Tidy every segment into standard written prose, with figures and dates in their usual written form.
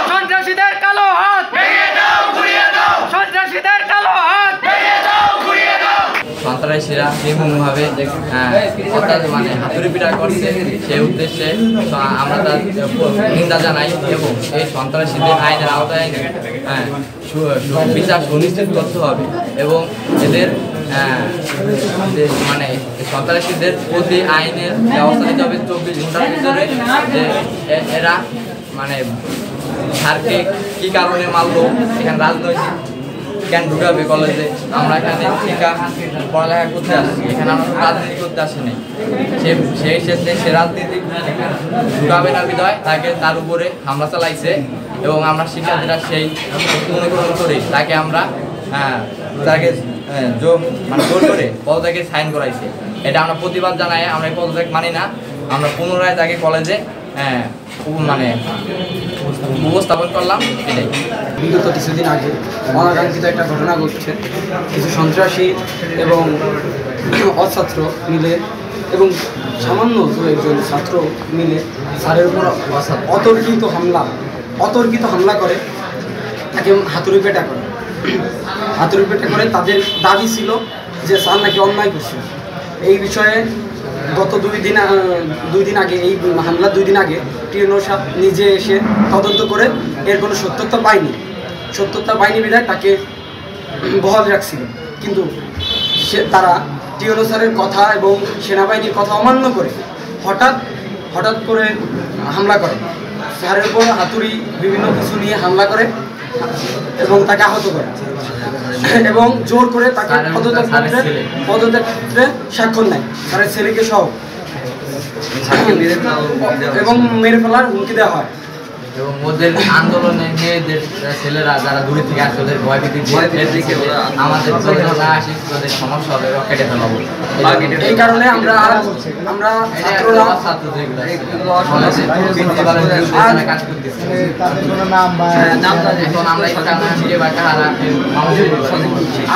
সন্ত্রাসীদের কালো হাত, সন্ত্রাসীদের কালো হাত। সন্ত্রাসীরা নির্মমভাবে মানে হাতুড়ি পিটা করছে, সেই উদ্দেশ্যে আমরা তার নিন্দা জানাই এবং এই সন্ত্রাসীদের আইনের আওতায় বিচার সুনিশ্চিত করতে হবে এবং এদের মানে সন্ত্রাসীদের প্রতি আইনের ব্যবস্থা নিতে হবে 24 ঘন্টার ভিতরে। যে এরা মানে স্যারকে কী কারণে মারলো, এখানে রাজনৈতিক জ্ঞান ঢুকাবে কলেজে, আমরা এখানে শিক্ষা পড়ালেখা করতে আসি, এখানে আমরা রাজনীতি করতে আসিনি। সেই ক্ষেত্রে সে রাজনীতি ঢুকাবে না বিধায় তাকে তার উপরে হামলা চালাইছে এবং আমরা শিক্ষার্থীরা সেই অনুকরণ করি তাকে আমরা তাকে মানে জোর করে পদত্যাগে সাইন করাইছে। এটা আমরা প্রতিবাদ জানাই, আমরা এই পদত্যাগ মানি না। আমরা পুনরায় তাকে কলেজে মানে উপস্থাপন করলাম। এটাই বিগত কিছুদিন আগে অনাকাঙ্ক্ষিত একটা ঘটনা ঘটছে। কিছু সন্ত্রাসী এবং অছাত্র মিলে এবং সামান্য একজন ছাত্র মিলে স্যারের উপর অতর্কিত হামলা করে, তাকে হাতুড়ি পেটা করে। তাদের দাবি ছিল যে স্যার নাকি অন্যায় করছে। এই বিষয়ে গত দুই দিন আগে, এই হামলার 2 দিন আগে টিএনও সাহেব নিজে এসে তদন্ত করে এর কোনো সত্যতা পায়নি বিধায় তাকে বহাল রাখছিল। কিন্তু তারা টিএনও স্যারের কথা এবং সেনাবাহিনীর কথা অমান্য করে হঠাৎ করে হামলা করে, স্যারের উপর হাতুড়ি বিভিন্ন কিছু নিয়ে হামলা করে এবং তাকে আহত করে এবং জোর করে তাকে পদত্যাগপত্রে স্বাক্ষর নেয় স্যারের ছেলেকে সহ এবং মেরে ফেলার হুমকি দেওয়া হয়। এবং ওদের আন্দোলনে মেয়েদের ছেলেরা যারা দূরে থেকে আসে ওদের ভয় আমাদের সমস্যা হবে, কেটে ফেলাবো। এই কারণে আমরা ছাত্ররা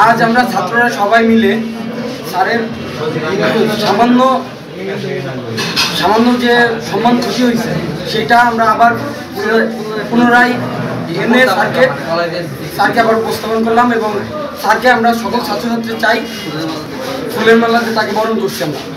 আজ আমরা ছাত্ররা সবাই মিলে স্যারের সামান্য যে সম্মান ক্ষতি হয়েছে সেটা আমরা আবার পুনরায় এনে স্যারকে আবার উপস্থাপন করলাম এবং স্যারকে আমরা সকল ছাত্রছাত্রী চাই ফুলের মেলাতে তাকে বরণ করছি আমরা।